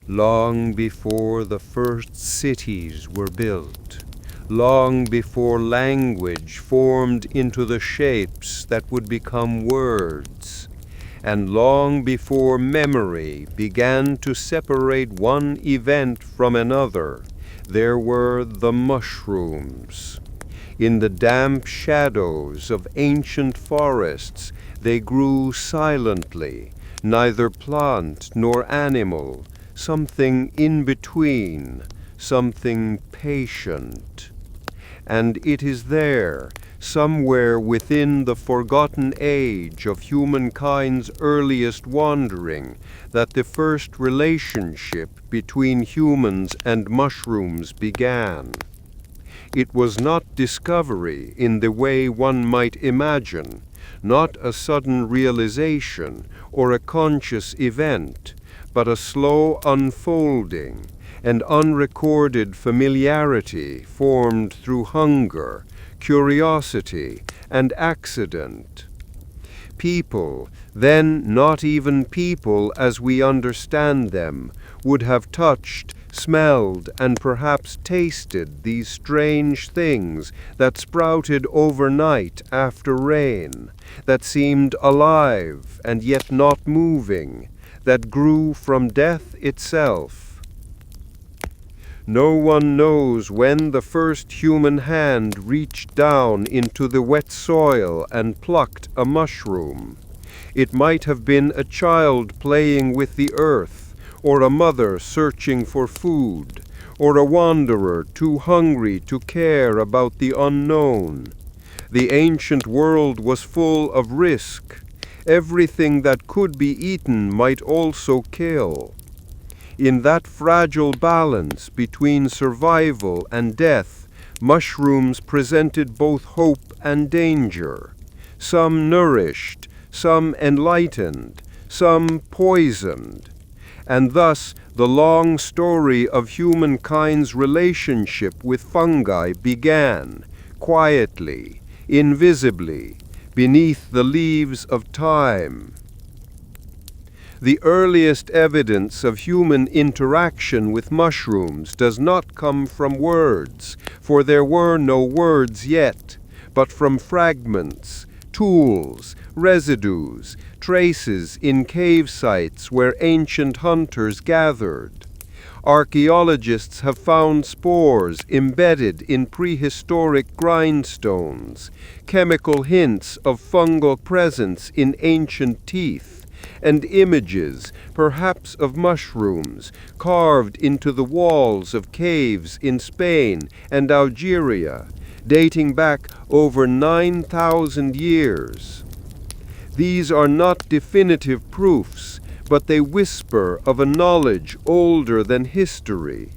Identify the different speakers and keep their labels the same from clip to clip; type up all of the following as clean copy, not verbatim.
Speaker 1: long before the first cities were built, long before language formed into the shapes that would become words, and long before memory began to separate one event from another, there were the mushrooms. In the damp shadows of ancient forests, they grew silently, neither plant nor animal, something in between, something patient. And it is there, somewhere within the forgotten age of humankind's earliest wandering, that the first relationship between humans and mushrooms began. It was not discovery in the way one might imagine, not a sudden realization or a conscious event, but a slow unfolding, and unrecorded familiarity formed through hunger, curiosity, and accident. People, then not even people as we understand them, would have touched, smelled, and perhaps tasted these strange things that sprouted overnight after rain, that seemed alive and yet not moving, that grew from death itself. No one knows when the first human hand reached down into the wet soil and plucked a mushroom. It might have been a child playing with the earth, or a mother searching for food, or a wanderer too hungry to care about the unknown. The ancient world was full of risk. Everything that could be eaten might also kill. In that fragile balance between survival and death, mushrooms presented both hope and danger. Some nourished, some enlightened, some poisoned. And thus the long story of humankind's relationship with fungi began, quietly, invisibly, beneath the leaves of time. The earliest evidence of human interaction with mushrooms does not come from words, for there were no words yet, but from fragments, tools, residues, traces in cave sites where ancient hunters gathered. Archaeologists have found spores embedded in prehistoric grindstones, chemical hints of fungal presence in ancient teeth, and images, perhaps of mushrooms, carved into the walls of caves in Spain and Algeria, dating back over 9,000 years. These are not definitive proofs, but they whisper of a knowledge older than history.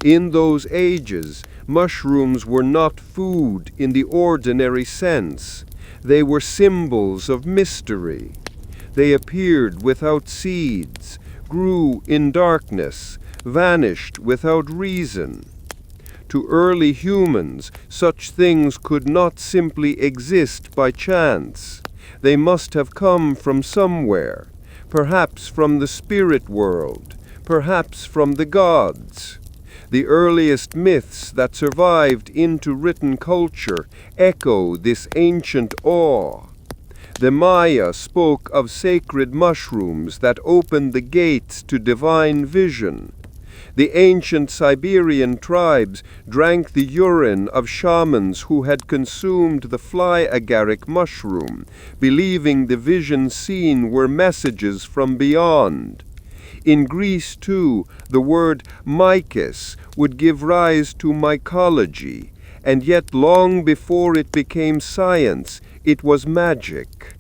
Speaker 1: In those ages, mushrooms were not food in the ordinary sense. They were symbols of mystery. They appeared without seeds, grew in darkness, vanished without reason. To early humans, such things could not simply exist by chance. They must have come from somewhere, perhaps from the spirit world, perhaps from the gods. The earliest myths that survived into written culture echo this ancient awe. The Maya spoke of sacred mushrooms that opened the gates to divine vision. The ancient Siberian tribes drank the urine of shamans who had consumed the fly agaric mushroom, believing the visions seen were messages from beyond. In Greece, too, the word mykos would give rise to mycology, and yet long before it became science, it was magic.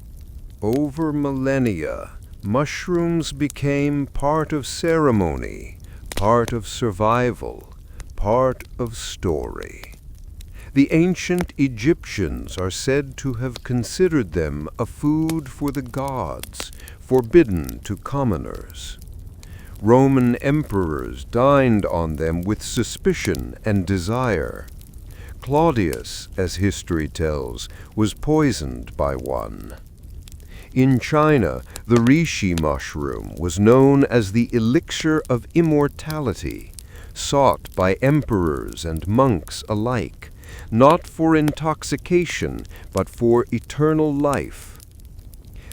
Speaker 1: Over millennia, mushrooms became part of ceremony, part of survival, part of story. The ancient Egyptians are said to have considered them a food for the gods, forbidden to commoners. Roman emperors dined on them with suspicion and desire. Claudius, as history tells, was poisoned by one. In China, the reishi mushroom was known as the elixir of immortality, sought by emperors and monks alike, not for intoxication, but for eternal life.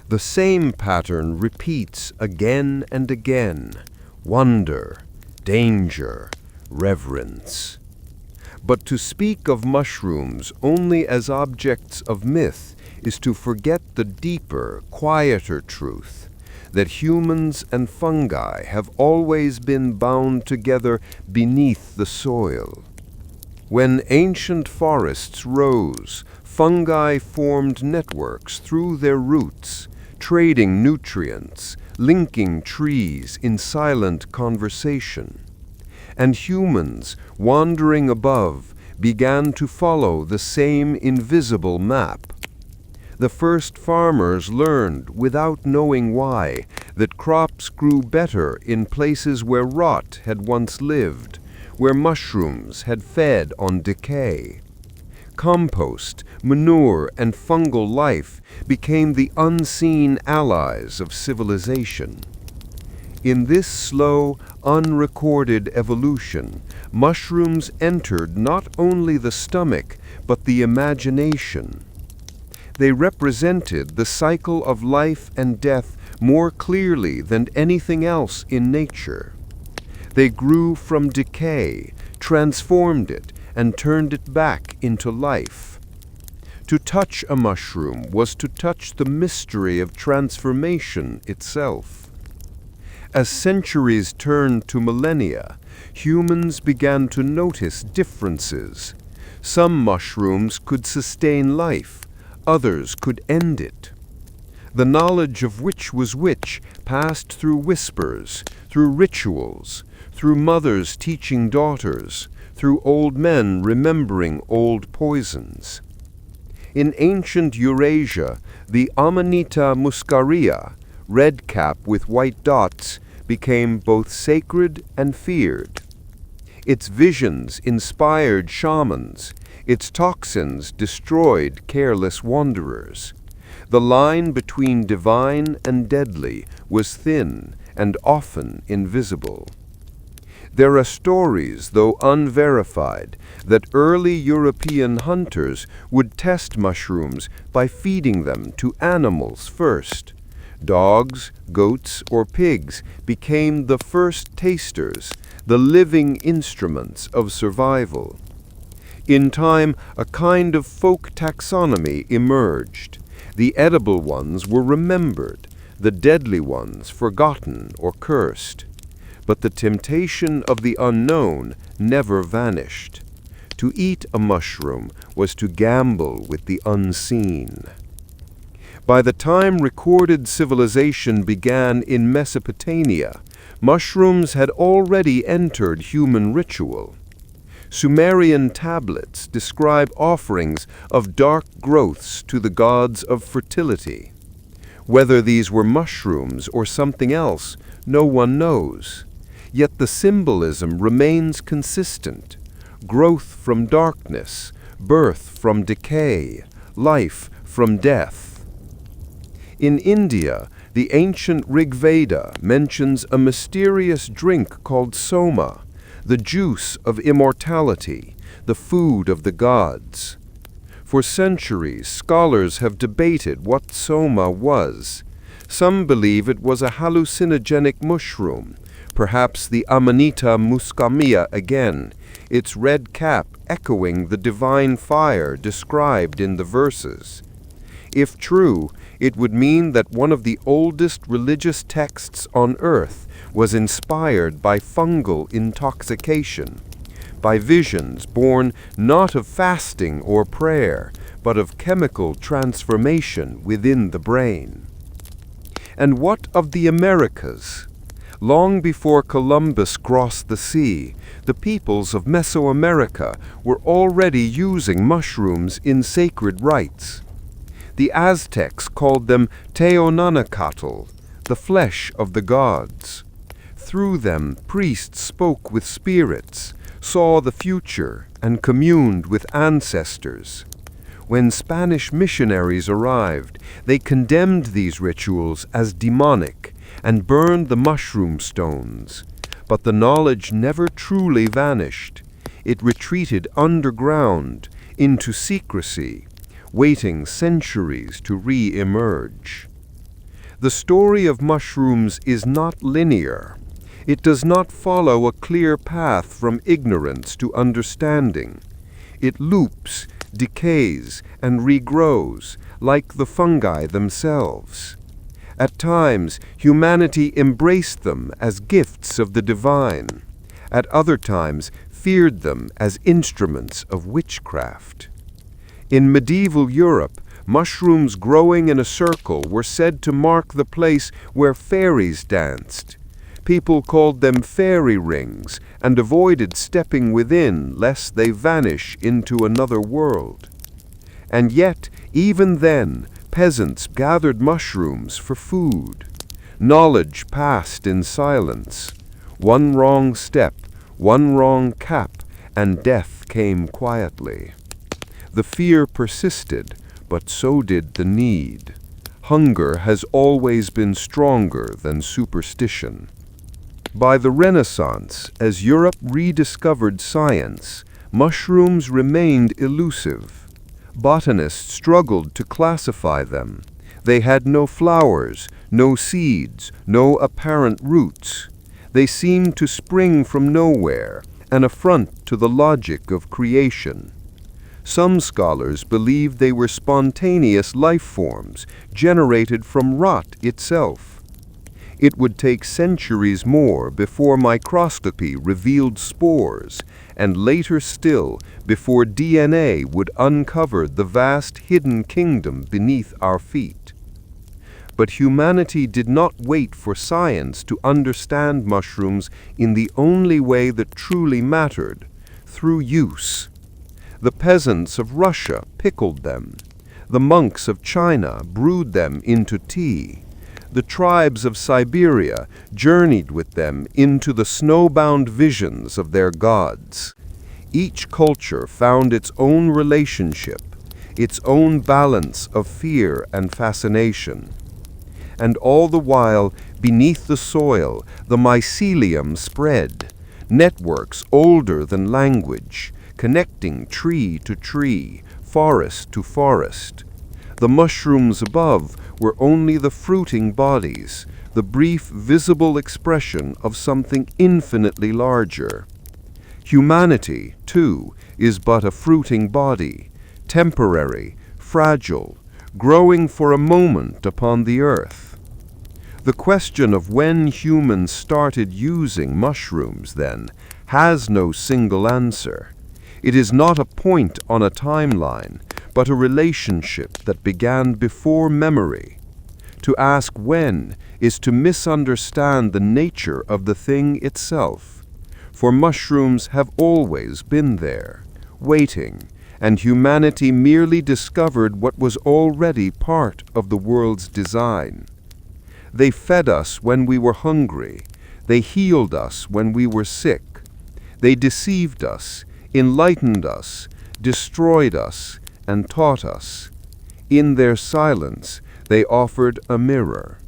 Speaker 1: The same pattern repeats again and again: wonder, danger, reverence. But to speak of mushrooms only as objects of myth is to forget the deeper, quieter truth that humans and fungi have always been bound together beneath the soil. When ancient forests rose, fungi formed networks through their roots, trading nutrients, linking trees in silent conversation. And humans, wandering above, began to follow the same invisible map. The first farmers learned, without knowing why, that crops grew better in places where rot had once lived, where mushrooms had fed on decay. Compost, manure, and fungal life became the unseen allies of civilization. In this slow, unrecorded evolution, mushrooms entered not only the stomach, but the imagination. They represented the cycle of life and death more clearly than anything else in nature. They grew from decay, transformed it, and turned it back into life. To touch a mushroom was to touch the mystery of transformation itself. As centuries turned to millennia, humans began to notice differences. Some mushrooms could sustain life, others could end it. The knowledge of which was which passed through whispers, through rituals, through mothers teaching daughters, through old men remembering old poisons. In ancient Eurasia, the Amanita muscaria, red cap with white dots, became both sacred and feared. Its visions inspired shamans. Its toxins destroyed careless wanderers. The line between divine and deadly was thin and often invisible. There are stories, though unverified, that early European hunters would test mushrooms by feeding them to animals first. Dogs, goats, or pigs became the first tasters, the living instruments of survival. In time, a kind of folk taxonomy emerged. The edible ones were remembered, the deadly ones forgotten or cursed. But the temptation of the unknown never vanished. To eat a mushroom was to gamble with the unseen. By the time recorded civilization began in Mesopotamia, mushrooms had already entered human ritual. Sumerian tablets describe offerings of dark growths to the gods of fertility. Whether these were mushrooms or something else, no one knows. Yet the symbolism remains consistent: growth from darkness, birth from decay, life from death. In India, the ancient Rig Veda mentions a mysterious drink called soma, the juice of immortality, the food of the gods. For centuries, scholars have debated what soma was. Some believe it was a hallucinogenic mushroom, perhaps the Amanita muscamia again, its red cap echoing the divine fire described in the verses. If true, it would mean that one of the oldest religious texts on earth was inspired by fungal intoxication, by visions born not of fasting or prayer, but of chemical transformation within the brain. And what of the Americas? Long before Columbus crossed the sea, the peoples of Mesoamerica were already using mushrooms in sacred rites. The Aztecs called them Teonanacatl, the flesh of the gods. Through them, priests spoke with spirits, saw the future, and communed with ancestors. When Spanish missionaries arrived, they condemned these rituals as demonic and burned the mushroom stones. But the knowledge never truly vanished. It retreated underground into secrecy, waiting centuries to re-emerge. The story of mushrooms is not linear. It does not follow a clear path from ignorance to understanding. It loops, decays, and regrows, like the fungi themselves. At times, humanity embraced them as gifts of the divine. At other times, feared them as instruments of witchcraft. In medieval Europe, mushrooms growing in a circle were said to mark the place where fairies danced. People called them fairy rings and avoided stepping within lest they vanish into another world. And yet, even then, peasants gathered mushrooms for food. Knowledge passed in silence. One wrong step, one wrong cap, and death came quietly. The fear persisted, but so did the need. Hunger has always been stronger than superstition. By the Renaissance, as Europe rediscovered science, mushrooms remained elusive. Botanists struggled to classify them. They had no flowers, no seeds, no apparent roots. They seemed to spring from nowhere, an affront to the logic of creation. Some scholars believed they were spontaneous life forms generated from rot itself. It would take centuries more before microscopy revealed spores, and later still before DNA would uncover the vast hidden kingdom beneath our feet. But humanity did not wait for science to understand mushrooms in the only way that truly mattered, through use. The peasants of Russia pickled them. The monks of China brewed them into tea. The tribes of Siberia journeyed with them into the snowbound visions of their gods. Each culture found its own relationship, its own balance of fear and fascination. And all the while, beneath the soil, the mycelium spread, networks older than language, connecting tree to tree, forest to forest. The mushrooms above were only the fruiting bodies, the brief visible expression of something infinitely larger. Humanity, too, is but a fruiting body, temporary, fragile, growing for a moment upon the earth. The question of when humans started using mushrooms, then, has no single answer. It is not a point on a timeline, but a relationship that began before memory. To ask when is to misunderstand the nature of the thing itself, for mushrooms have always been there, waiting, and humanity merely discovered what was already part of the world's design. They fed us when we were hungry. They healed us when we were sick. They deceived us, enlightened us, destroyed us, and taught us. In their silence, they offered a mirror.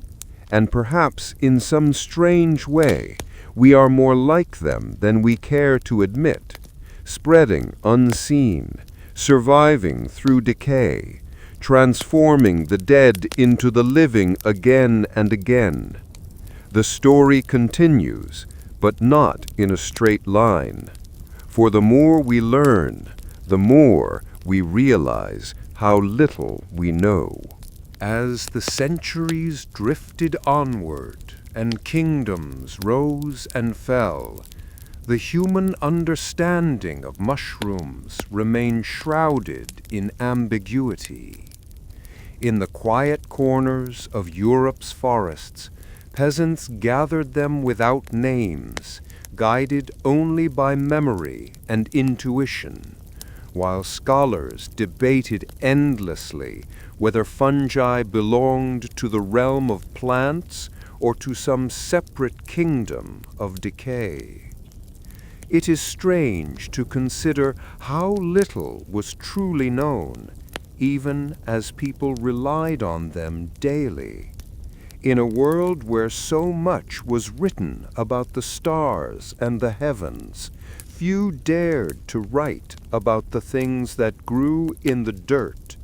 Speaker 1: And perhaps in some strange way, we are more like them than we care to admit, spreading unseen, surviving through decay, transforming the dead into the living again and again. The story continues, but not in a straight line. For the more we learn, the more we realize how little we know. As the centuries drifted onward and kingdoms rose and fell, the human understanding of mushrooms remained shrouded in ambiguity. In the quiet corners of Europe's forests, peasants gathered them without names, guided only by memory and intuition, while scholars debated endlessly whether fungi belonged to the realm of plants or to some separate kingdom of decay. It is strange to consider how little was truly known, even as people relied on them daily. In a world where so much was written about the stars and the heavens, few dared to write about the things that grew in the dirt.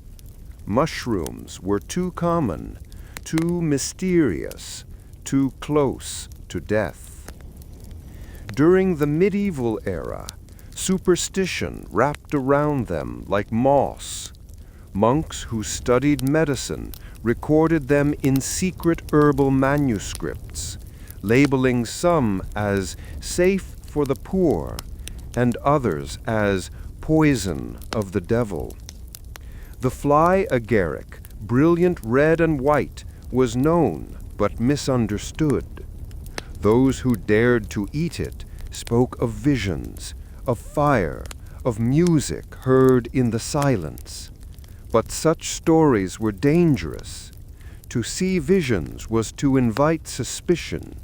Speaker 1: Mushrooms were too common, too mysterious, too close to death. During the medieval era, superstition wrapped around them like moss. Monks who studied medicine recorded them in secret herbal manuscripts, labeling some as safe for the poor and others as poison of the devil. The fly agaric, brilliant red and white, was known but misunderstood. Those who dared to eat it spoke of visions, of fire, of music heard in the silence. But such stories were dangerous. To see visions was to invite suspicion.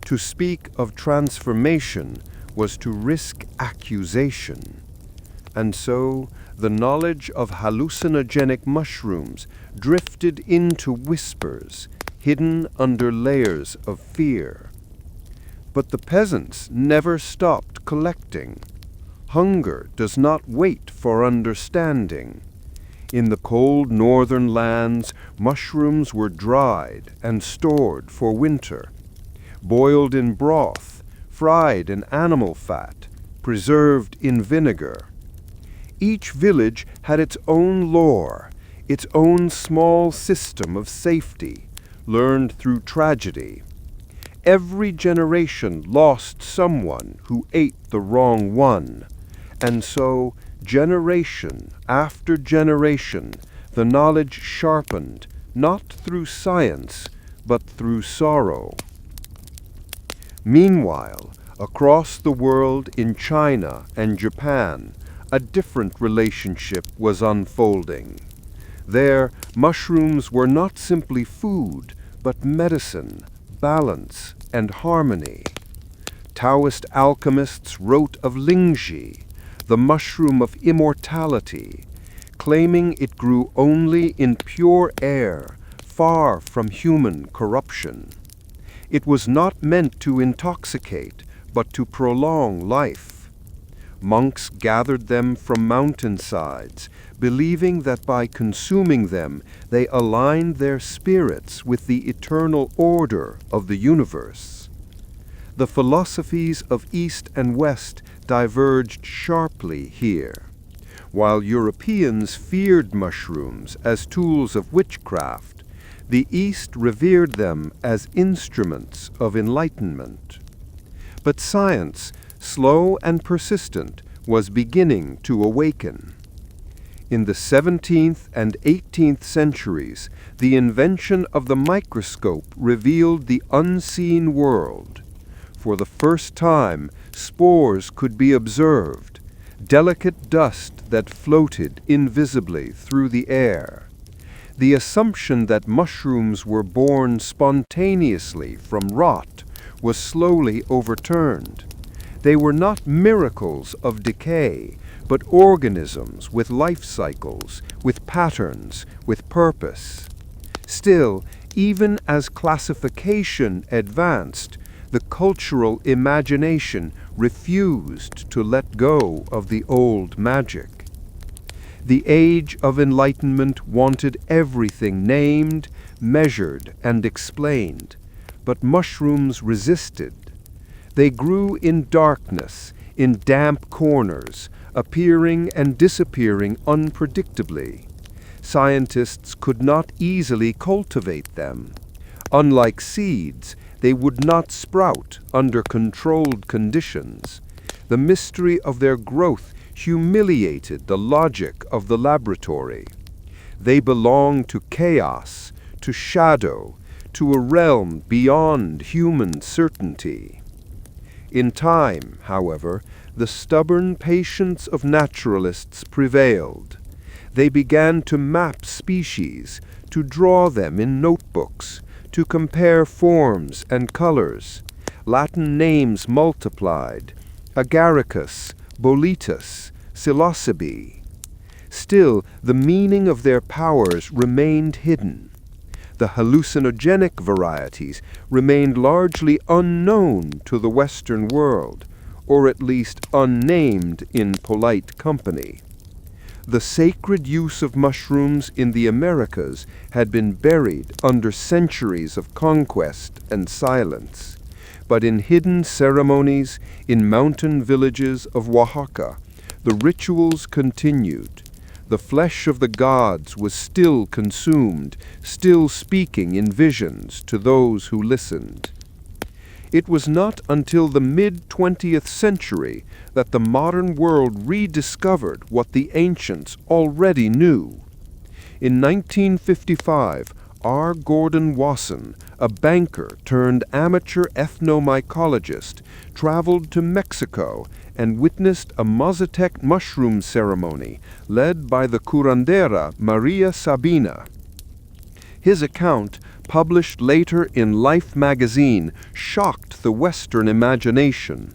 Speaker 1: To speak of transformation was to risk accusation. And so the knowledge of hallucinogenic mushrooms drifted into whispers, hidden under layers of fear. But the peasants never stopped collecting. Hunger does not wait for understanding. In the cold northern lands, mushrooms were dried and stored for winter, boiled in broth, fried in animal fat, preserved in vinegar. Each village had its own lore, its own small system of safety, learned through tragedy. Every generation lost someone who ate the wrong one, and so, generation after generation, the knowledge sharpened, not through science, but through sorrow. Meanwhile, across the world in China and Japan, a different relationship was unfolding. There, mushrooms were not simply food, but medicine, balance, and harmony. Taoist alchemists wrote of Lingzhi, the mushroom of immortality, claiming it grew only in pure air, far from human corruption. It was not meant to intoxicate, but to prolong life. Monks gathered them from mountainsides, believing that by consuming them they aligned their spirits with the eternal order of the universe. The philosophies of East and West diverged sharply here. While Europeans feared mushrooms as tools of witchcraft, the East revered them as instruments of enlightenment. But science, slow and persistent, was beginning to awaken. In the 17th and 18th centuries, the invention of the microscope revealed the unseen world. For the first time, spores could be observed, delicate dust that floated invisibly through the air. The assumption that mushrooms were born spontaneously from rot was slowly overturned. They were not miracles of decay, but organisms with life cycles, with patterns, with purpose. Still, even as classification advanced, the cultural imagination refused to let go of the old magic. The age of enlightenment wanted everything named, measured, and explained, but mushrooms resisted. They grew in darkness, in damp corners, appearing and disappearing unpredictably. Scientists could not easily cultivate them. Unlike seeds, they would not sprout under controlled conditions. The mystery of their growth humiliated the logic of the laboratory. They belonged to chaos, to shadow, to a realm beyond human certainty. In time, however, the stubborn patience of naturalists prevailed. They began to map species, to draw them in notebooks, to compare forms and colors. Latin names multiplied: Agaricus, Boletus, Psilocybe. Still, the meaning of their powers remained hidden. The hallucinogenic varieties remained largely unknown to the Western world, or at least unnamed in polite company. The sacred use of mushrooms in the Americas had been buried under centuries of conquest and silence. But in hidden ceremonies in mountain villages of Oaxaca, the rituals continued. The flesh of the gods was still consumed, still speaking in visions to those who listened. It was not until the mid-20th century that the modern world rediscovered what the ancients already knew. In 1955, R. Gordon Wasson, a banker turned amateur ethnomycologist, traveled to Mexico and witnessed a Mazatec mushroom ceremony led by the curandera Maria Sabina. His account, published later in Life magazine, shocked the Western imagination.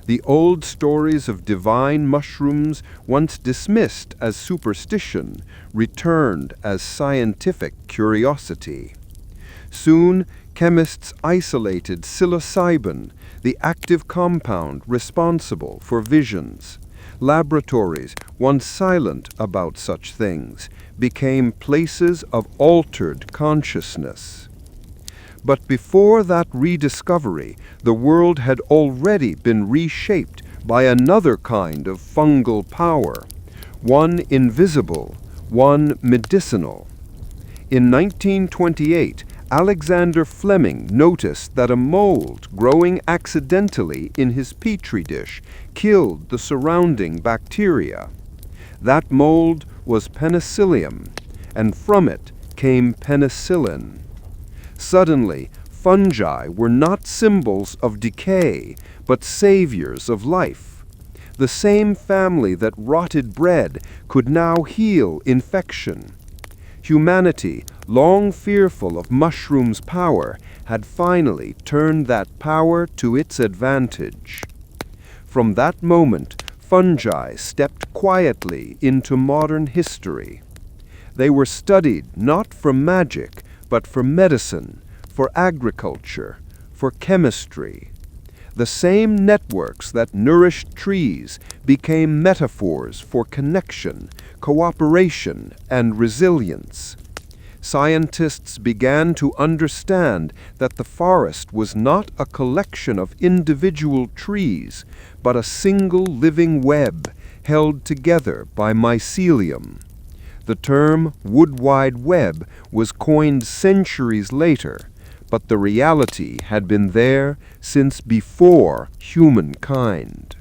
Speaker 1: The old stories of divine mushrooms, once dismissed as superstition, returned as scientific curiosity. Soon, chemists isolated psilocybin, the active compound responsible for visions. Laboratories, once silent about such things, became places of altered consciousness. But before that rediscovery, the world had already been reshaped by another kind of fungal power, one invisible, one medicinal. In 1928, Alexander Fleming noticed that a mold growing accidentally in his petri dish killed the surrounding bacteria. That mold was penicillium, and from it came penicillin. Suddenly, fungi were not symbols of decay, but saviors of life. The same family that rotted bread could now heal infection. Humanity, long fearful of mushrooms' power, had finally turned that power to its advantage. From that moment, fungi stepped quietly into modern history. They were studied not for magic, but for medicine, for agriculture, for chemistry. The same networks that nourished trees became metaphors for connection, cooperation, and resilience. Scientists began to understand that the forest was not a collection of individual trees, but a single living web held together by mycelium. The term Wood Wide Web was coined centuries later, but the reality had been there since before humankind.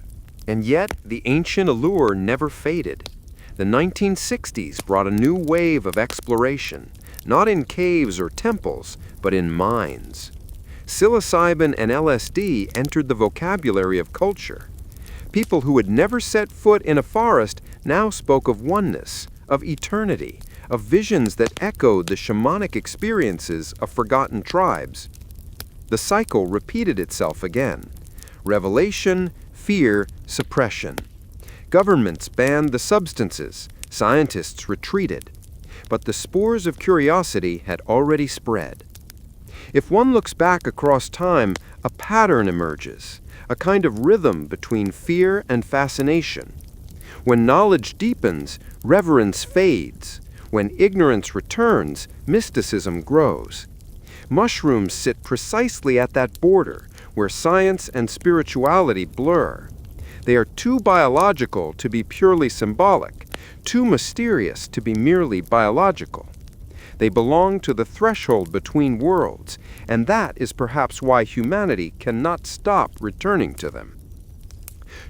Speaker 2: And yet, the ancient allure never faded. The 1960s brought a new wave of exploration, not in caves or temples, but in mines. Psilocybin and LSD entered the vocabulary of culture. People who had never set foot in a forest now spoke of oneness, of eternity, of visions that echoed the shamanic experiences of forgotten tribes. The cycle repeated itself again. Revelation, fear, suppression. Governments banned the substances, scientists retreated. But the spores of curiosity had already spread. If one looks back across time, a pattern emerges, a kind of rhythm between fear and fascination. When knowledge deepens, reverence fades. When ignorance returns, mysticism grows. Mushrooms sit precisely at that border, where science and spirituality blur. They are too biological to be purely symbolic, too mysterious to be merely biological. They belong to the threshold between worlds, and that is perhaps why humanity cannot stop returning to them.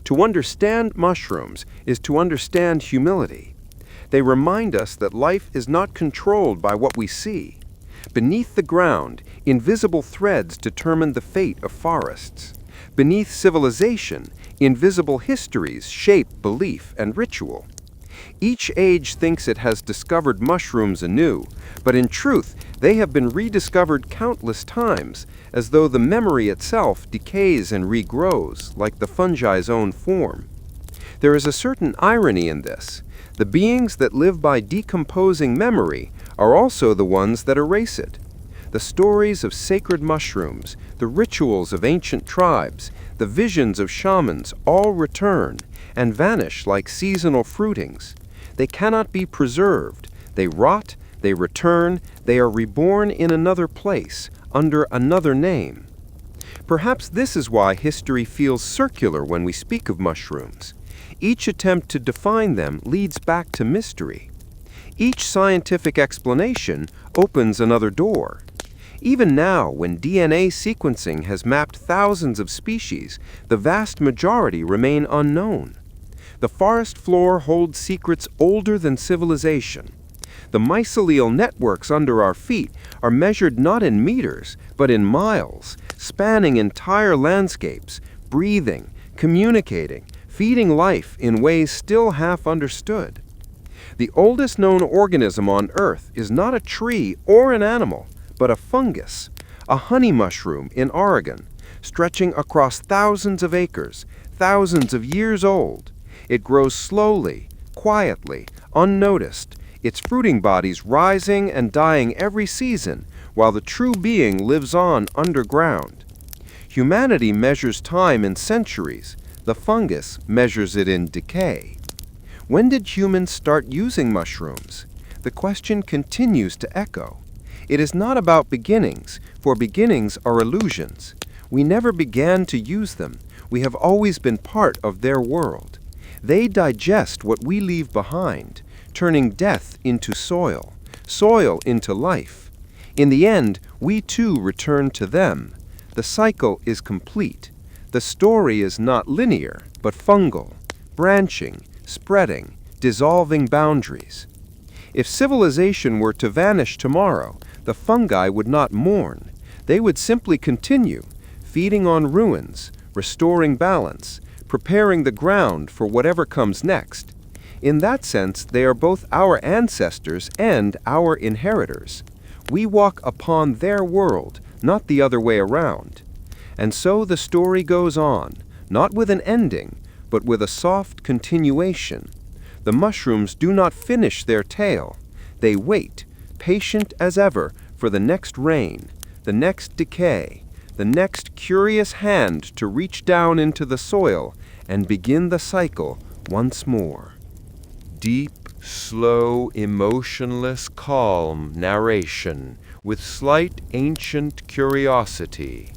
Speaker 2: To understand mushrooms is to understand humility. They remind us that life is not controlled by what we see. Beneath the ground, invisible threads determine the fate of forests. Beneath civilization, invisible histories shape belief and ritual. Each age thinks it has discovered mushrooms anew, but in truth, they have been rediscovered countless times, as though the memory itself decays and regrows, like the fungi's own form. There is a certain irony in this. The beings that live by decomposing memory are also the ones that erase it. The stories of sacred mushrooms, the rituals of ancient tribes, the visions of shamans all return and vanish like seasonal fruitings. They cannot be preserved. They rot, they return, they are reborn in another place, under another name. Perhaps this is why history feels circular when we speak of mushrooms. Each attempt to define them leads back to mystery. Each scientific explanation opens another door. Even now, when DNA sequencing has mapped thousands of species, the vast majority remain unknown. The forest floor holds secrets older than civilization. The mycelial networks under our feet are measured not in meters, but in miles, spanning entire landscapes, breathing, communicating, feeding life in ways still half understood. The oldest known organism on Earth is not a tree or an animal, but a fungus, a honey mushroom in Oregon, stretching across thousands of acres, thousands of years old. It grows slowly, quietly, unnoticed, its fruiting bodies rising and dying every season, while the true being lives on underground. Humanity measures time in centuries. The fungus measures it in decay. When did humans start using mushrooms? The question continues to echo. It is not about beginnings, for beginnings are illusions. We never began to use them. We have always been part of their world. They digest what we leave behind, turning death into soil, soil into life. In the end, we too return to them. The cycle is complete. The story is not linear, but fungal, branching, spreading, dissolving boundaries. If civilization were to vanish tomorrow, the fungi would not mourn. They would simply continue, feeding on ruins, restoring balance, preparing the ground for whatever comes next. In that sense, they are both our ancestors and our inheritors. We walk upon their world, not the other way around. And so the story goes on, not with an ending, but with a soft continuation. The mushrooms do not finish their tale. They wait, patient as ever, for the next rain, the next decay, the next curious hand to reach down into the soil and begin the cycle once more.
Speaker 1: Deep, slow, emotionless, calm narration with slight ancient curiosity.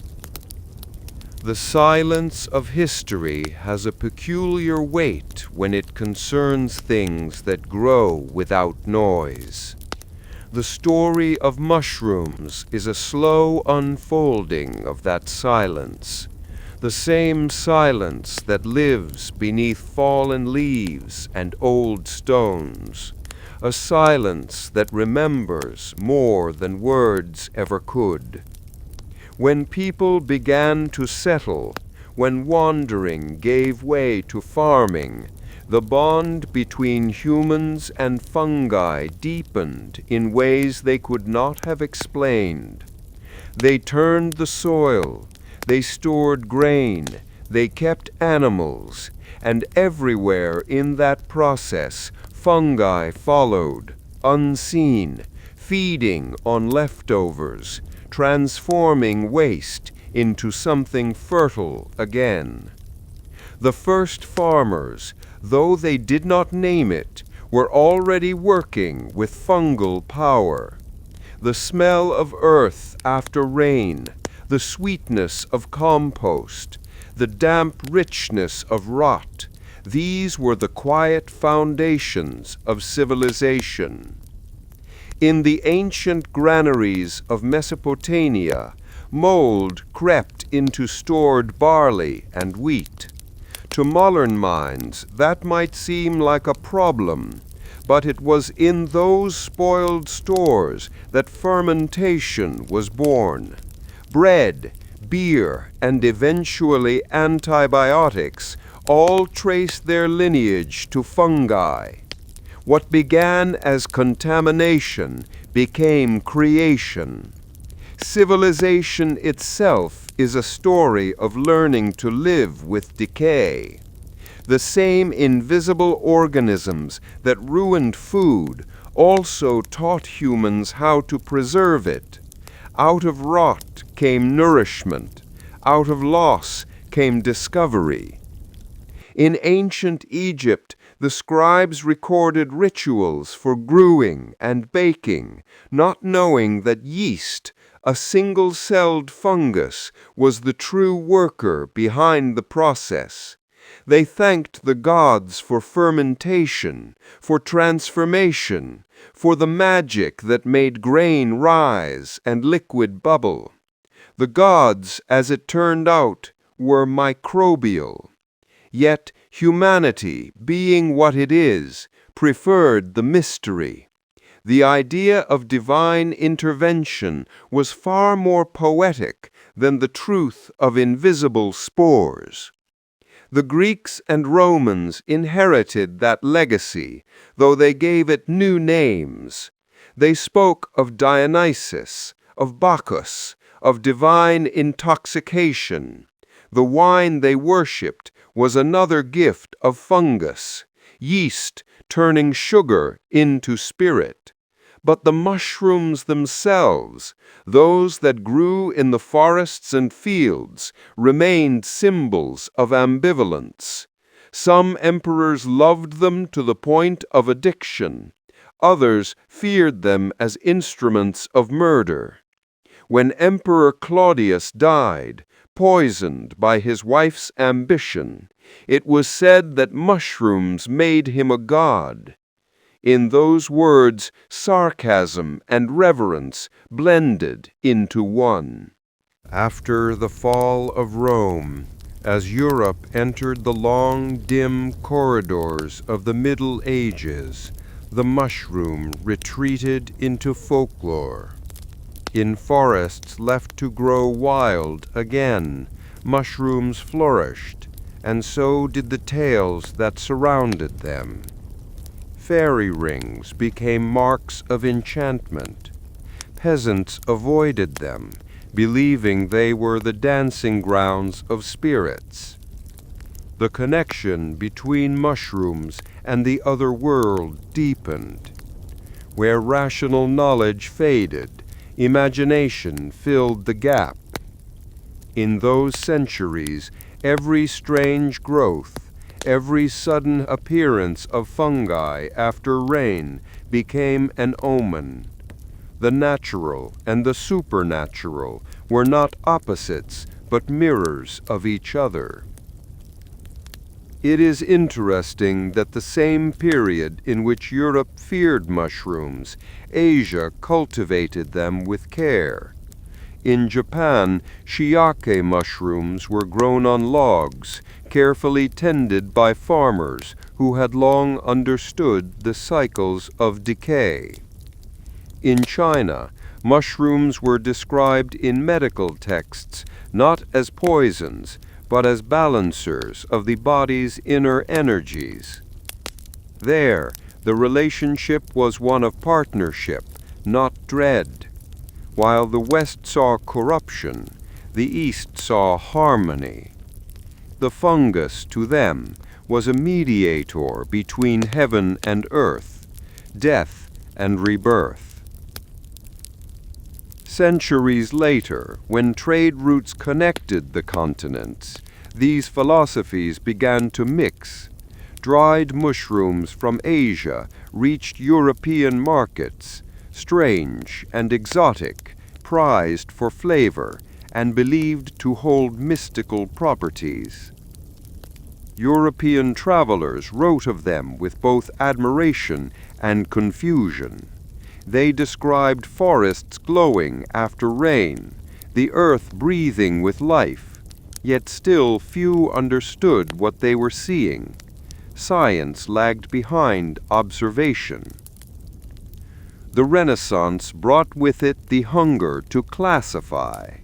Speaker 1: The silence of history has a peculiar weight when it concerns things that grow without noise. The story of mushrooms is a slow unfolding of that silence, the same silence that lives beneath fallen leaves and old stones, a silence that remembers more than words ever could. When people began to settle, when wandering gave way to farming, the bond between humans and fungi deepened in ways they could not have explained. They turned the soil, they stored grain, they kept animals, and everywhere in that process fungi followed, unseen, feeding on leftovers, transforming waste into something fertile again. The first farmers, though they did not name it, were already working with fungal power. The smell of earth after rain, the sweetness of compost, the damp richness of rot, these were the quiet foundations of civilization. In the ancient granaries of Mesopotamia, mold crept into stored barley and wheat. To modern minds, that might seem like a problem, but it was in those spoiled stores that fermentation was born. Bread, beer, and eventually antibiotics all traced their lineage to fungi. What began as contamination became creation. Civilization itself is a story of learning to live with decay. The same invisible organisms that ruined food also taught humans how to preserve it. Out of rot came nourishment. Out of loss came discovery. In ancient Egypt, the scribes recorded rituals for brewing and baking, not knowing that yeast, a single-celled fungus, was the true worker behind the process. They thanked the gods for fermentation, for transformation, for the magic that made grain rise and liquid bubble. The gods, as it turned out, were microbial. Yet humanity, being what it is, preferred the mystery. The idea of divine intervention was far more poetic than the truth of invisible spores. The Greeks and Romans inherited that legacy, though they gave it new names. They spoke of Dionysus, of Bacchus, of divine intoxication. The wine they worshipped was another gift of fungus, yeast turning sugar into spirit. But the mushrooms themselves, those that grew in the forests and fields, remained symbols of ambivalence. Some emperors loved them to the point of addiction. Others feared them as instruments of murder. When Emperor Claudius died, poisoned by his wife's ambition, it was said that mushrooms made him a god. In those words, sarcasm and reverence blended into one. After the fall of Rome, as Europe entered the long, dim corridors of the Middle Ages, the mushroom retreated into folklore. In forests left to grow wild again, mushrooms flourished, and so did the tales that surrounded them. Fairy rings became marks of enchantment. Peasants avoided them, believing they were the dancing grounds of spirits. The connection between mushrooms and the other world deepened. Where rational knowledge faded, imagination filled the gap. In those centuries, every strange growth, every sudden appearance of fungi after rain became an omen. The natural and the supernatural were not opposites, but mirrors of each other. It is interesting that the same period in which Europe feared mushrooms, Asia cultivated them with care. In Japan, shiake mushrooms were grown on logs, carefully tended by farmers who had long understood the cycles of decay. In China, mushrooms were described in medical texts not as poisons, but as balancers of the body's inner energies. There, the relationship was one of partnership, not dread. While the West saw corruption, the East saw harmony. The fungus, to them, was a mediator between heaven and earth, death and rebirth. Centuries later, when trade routes connected the continents, these philosophies began to mix. Dried mushrooms from Asia reached European markets, strange and exotic, prized for flavor, and believed to hold mystical properties. European travelers wrote of them with both admiration and confusion. They described forests glowing after rain, the earth breathing with life, yet still few understood what they were seeing. Science lagged behind observation. The Renaissance brought with it the hunger to classify.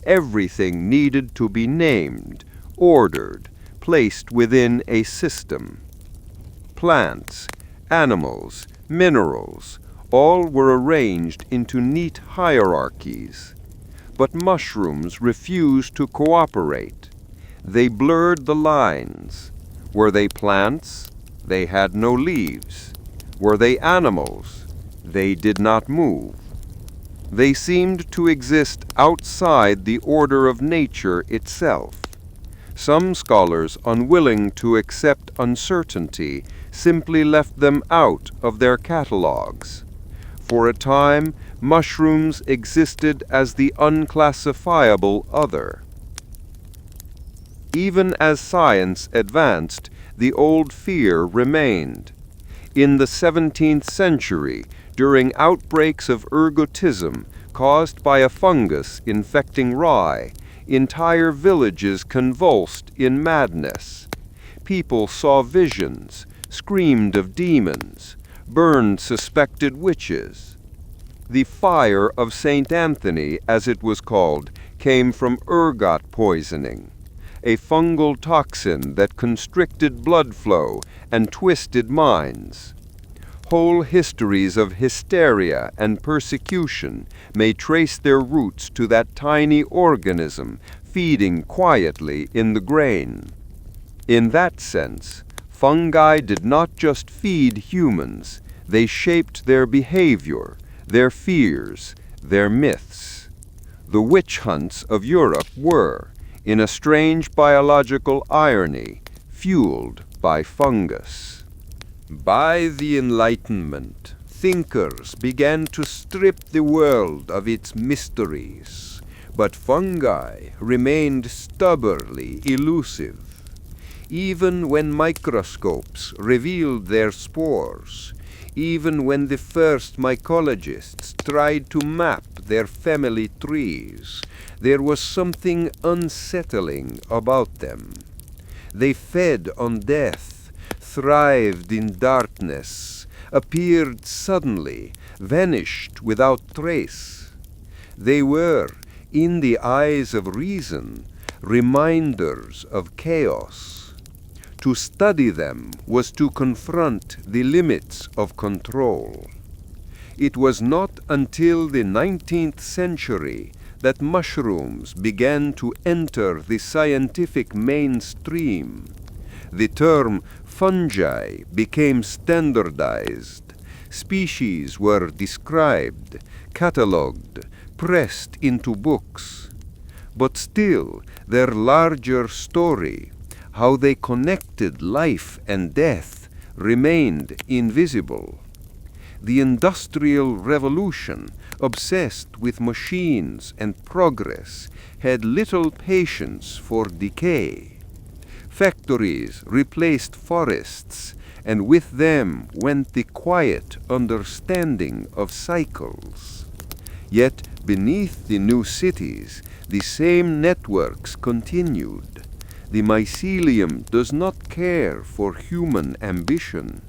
Speaker 1: Everything needed to be named, ordered, placed within a system. Plants, animals, minerals, all were arranged into neat hierarchies. But mushrooms refused to cooperate. They blurred the lines. Were they plants? They had no leaves. Were they animals? They did not move. They seemed to exist outside the order of nature itself. Some scholars, unwilling to accept uncertainty, simply left them out of their catalogues. For a time, mushrooms existed as the unclassifiable other. Even as science advanced, the old fear remained. In the 17th century, during outbreaks of ergotism caused by a fungus infecting rye, entire villages convulsed in madness. People saw visions, screamed of demons, burned suspected witches. The fire of St. Anthony, as it was called, came from ergot poisoning, a fungal toxin that constricted blood flow and twisted minds. Whole histories of hysteria and persecution may trace their roots to that tiny organism feeding quietly in the grain. In that sense, fungi did not just feed humans, they shaped their behavior, their fears, their myths. The witch hunts of Europe were, in a strange biological irony, fueled by fungus. By the Enlightenment, thinkers began to strip the world of its mysteries, but fungi remained stubbornly elusive. Even when microscopes revealed their spores, even when the first mycologists tried to map their family trees, there was something unsettling about them. They fed on death, thrived in darkness, appeared suddenly, vanished without trace. They were, in the eyes of reason, reminders of chaos. To study them was to confront the limits of control. It was not until the 19th century that mushrooms began to enter the scientific mainstream. The term fungi became standardized. Species were described, catalogued, pressed into books. But still, their larger story, how they connected life and death, remained invisible. The Industrial Revolution, obsessed with machines and progress, had little patience for decay. Factories replaced forests, and with them went the quiet understanding of cycles. Yet beneath the new cities, the same networks continued. The mycelium does not care for human ambition.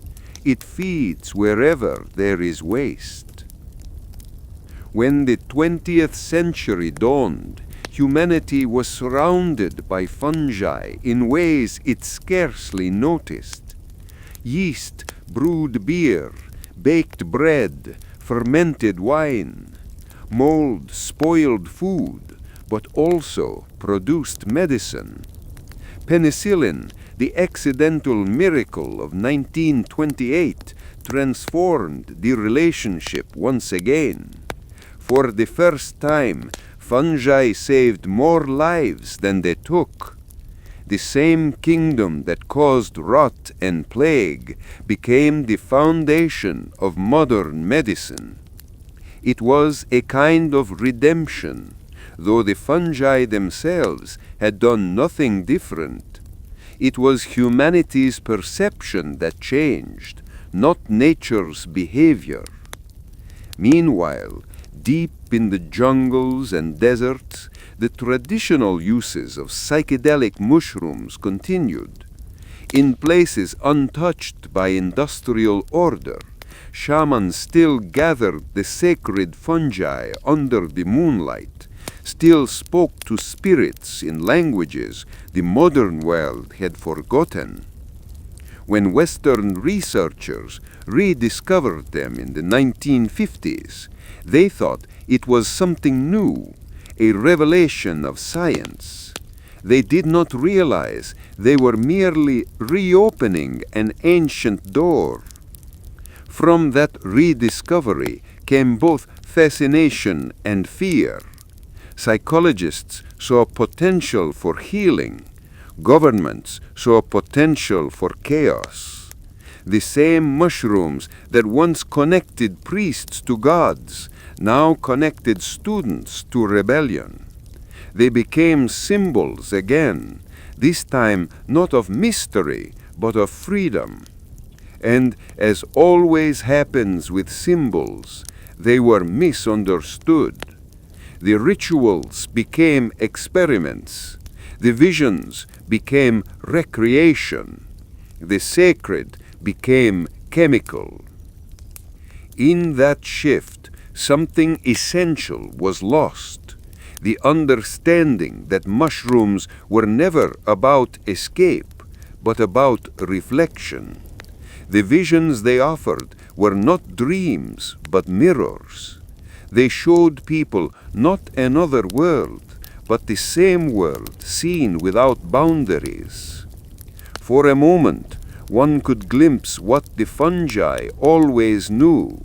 Speaker 1: It feeds wherever there is waste. When the 20th century dawned, humanity was surrounded by fungi in ways it scarcely noticed. Yeast brewed beer, baked bread, fermented wine. Mold spoiled food, but also produced medicine. Penicillin, the accidental miracle of 1928, transformed the relationship once again. For the first time, fungi saved more lives than they took. The same kingdom that caused rot and plague became the foundation of modern medicine. It was a kind of redemption, though the fungi themselves had done nothing different. It was humanity's perception that changed, not nature's behavior. Meanwhile, deep in the jungles and deserts, the traditional uses of psychedelic mushrooms continued. In places untouched by industrial order, shamans still gathered the sacred fungi under the moonlight, still spoke to spirits in languages the modern world had forgotten. When Western researchers rediscovered them in the 1950s, they thought it was something new, a revelation of science.
Speaker 3: They did not realize they were merely reopening an ancient door. From that rediscovery came both fascination and fear. Psychologists saw potential for healing. Governments saw potential for chaos. The same mushrooms that once connected priests to gods now connected students to rebellion. They became symbols again, this time not of mystery, but of freedom. And as always happens with symbols, they were misunderstood. The rituals became experiments. The visions became recreation. The sacred became chemical. In that shift, something essential was lost. The understanding that mushrooms were never about escape, but about reflection. The visions they offered were not dreams, but mirrors. They showed people not another world, but the same world seen without boundaries. For a moment, one could glimpse what the fungi always knew,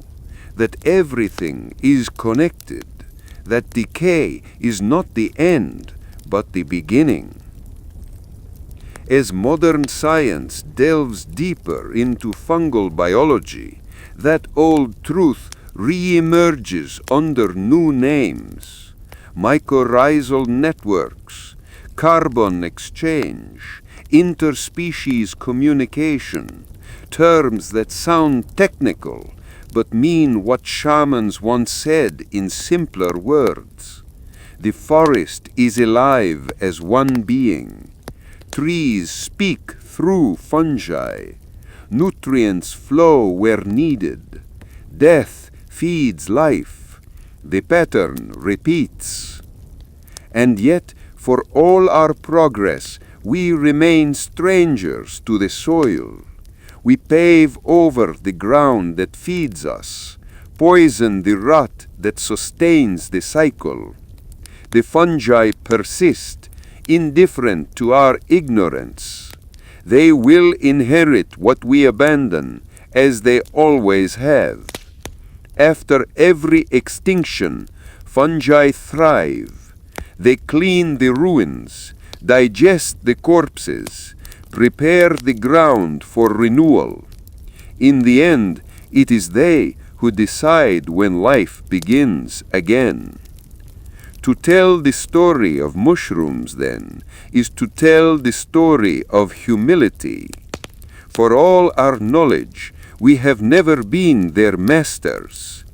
Speaker 3: that everything is connected, that decay is not the end, but the beginning. As modern science delves deeper into fungal biology, that old truth re-emerges under new names. Mycorrhizal networks, carbon exchange, interspecies communication, terms that sound technical but mean what shamans once said in simpler words. The forest is alive as one being. Trees speak through fungi. Nutrients flow where needed. Death feeds life. The pattern repeats. And yet, for all our progress, we remain strangers to the soil. We pave over the ground that feeds us, poison the rot that sustains the cycle. The fungi persist, indifferent to our ignorance. They will inherit what we abandon, as they always have. After every extinction, fungi thrive. They clean the ruins, digest the corpses, prepare the ground for renewal. In the end, it is they who decide when life begins again. To tell the story of mushrooms, then, is to tell the story of humility. For all our knowledge, we have never been their masters.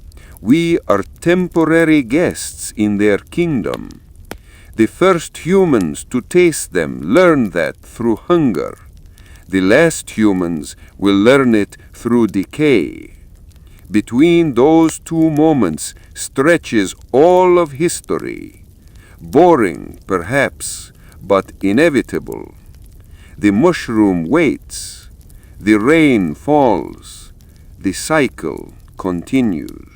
Speaker 3: We are temporary guests in their kingdom. The first humans to taste them learned that through hunger. The last humans will learn it through decay. Between those two moments stretches all of history. Boring, perhaps, but inevitable. The mushroom waits. The rain falls. The cycle continues.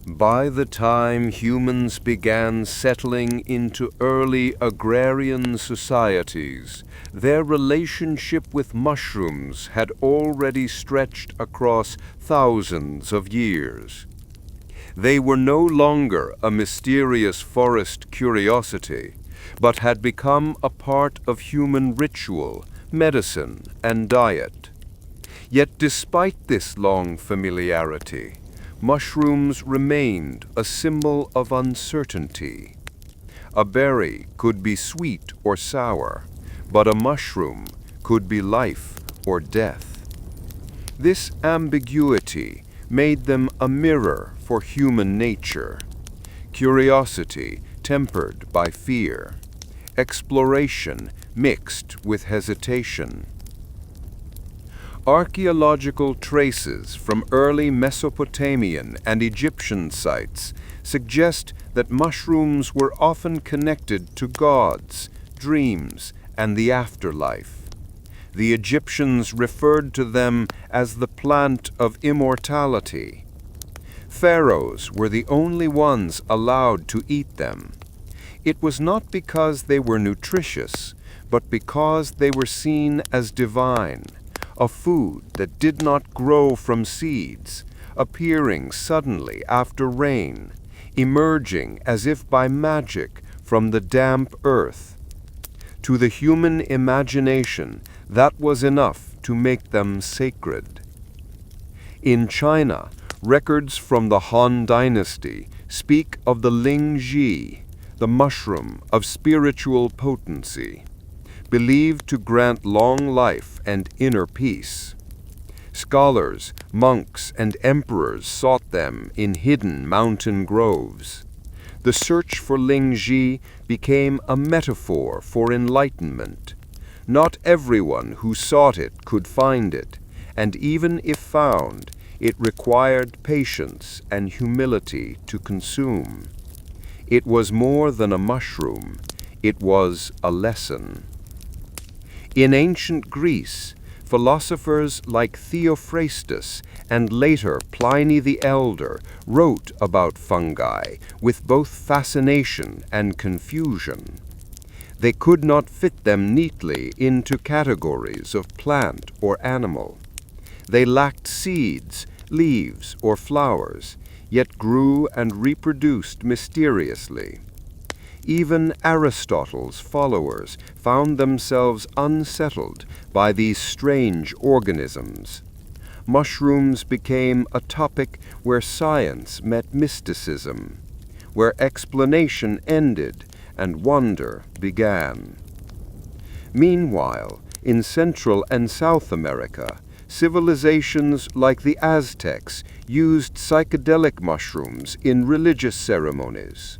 Speaker 1: By the time humans began settling into early agrarian societies, their relationship with mushrooms had already stretched across thousands of years. They were no longer a mysterious forest curiosity, but had become a part of human ritual, medicine, and diet. Yet despite this long familiarity, mushrooms remained a symbol of uncertainty. A berry could be sweet or sour, but a mushroom could be life or death. This ambiguity made them a mirror for human nature. Curiosity tempered by fear. Exploration mixed with hesitation. Archaeological traces from early Mesopotamian and Egyptian sites suggest that mushrooms were often connected to gods, dreams, and the afterlife. The Egyptians referred to them as the plant of immortality. Pharaohs were the only ones allowed to eat them. It was not because they were nutritious, but because they were seen as divine, a food that did not grow from seeds, appearing suddenly after rain, emerging as if by magic from the damp earth. To the human imagination, that was enough to make them sacred. In China, records from the Han Dynasty speak of the Lingzhi, the mushroom of spiritual potency, believed to grant long life and inner peace. Scholars, monks, and emperors sought them in hidden mountain groves. The search for Lingzhi became a metaphor for enlightenment. Not everyone who sought it could find it, and even if found, it required patience and humility to consume. It was more than a mushroom, it was a lesson. In ancient Greece, philosophers like Theophrastus and later Pliny the Elder wrote about fungi with both fascination and confusion. They could not fit them neatly into categories of plant or animal. They lacked seeds, leaves, or flowers, yet grew and reproduced mysteriously. Even Aristotle's followers found themselves unsettled by these strange organisms. Mushrooms became a topic where science met mysticism, where explanation ended and wonder began. Meanwhile, in Central and South America, civilizations like the Aztecs used psychedelic mushrooms in religious ceremonies.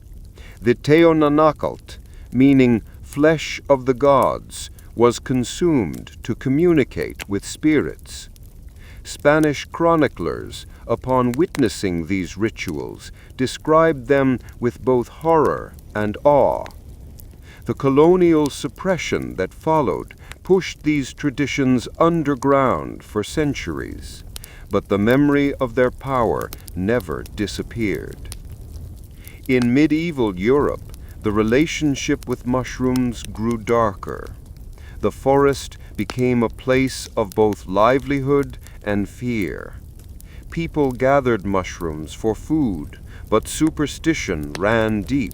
Speaker 1: The Teonanacalt, meaning flesh of the gods, was consumed to communicate with spirits. Spanish chroniclers, upon witnessing these rituals, described them with both horror and awe. The colonial suppression that followed pushed these traditions underground for centuries, but the memory of their power never disappeared. In medieval Europe, the relationship with mushrooms grew darker. The forest became a place of both livelihood and fear. People gathered mushrooms for food, but superstition ran deep.